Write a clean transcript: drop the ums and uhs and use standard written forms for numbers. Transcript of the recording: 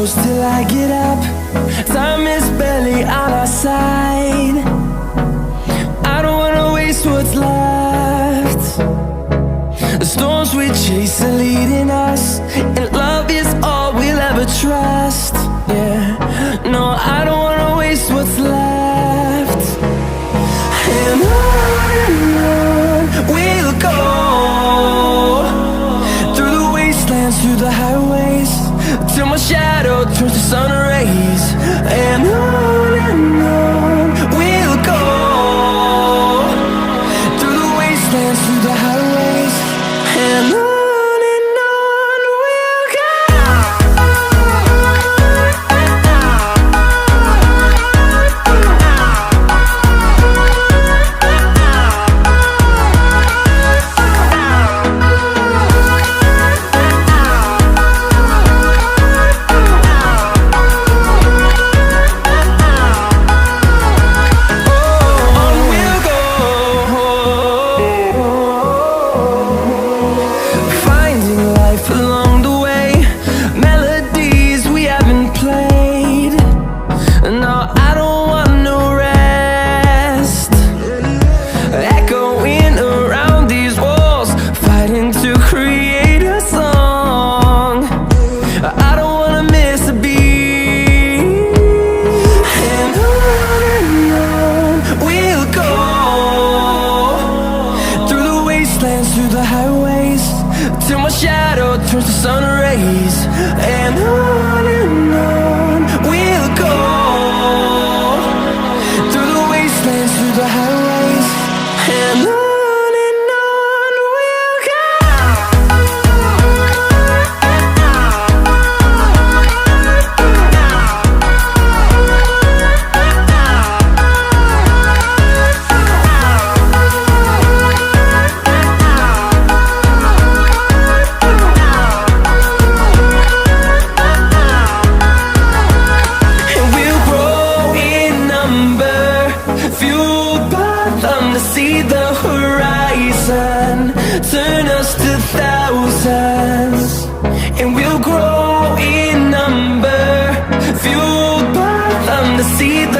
close till I get up. Time is barely on our side. I don't wanna waste what's left. The storms we chase are leading us, and love is all we'll ever trust. Yeah, no, I don't wanna waste what's left. And on we'll go, through the wastelands, through the highways, till my shadow turns to sun rays. And on we'll go, through the wastelands, through the highways, and on. Through the highways, till my shadow turns to sun rays. And on we'll go, through the wastelands, through the highways, and on. See the horizon, turn us to thousands, and we'll grow in number, fueled by them to see the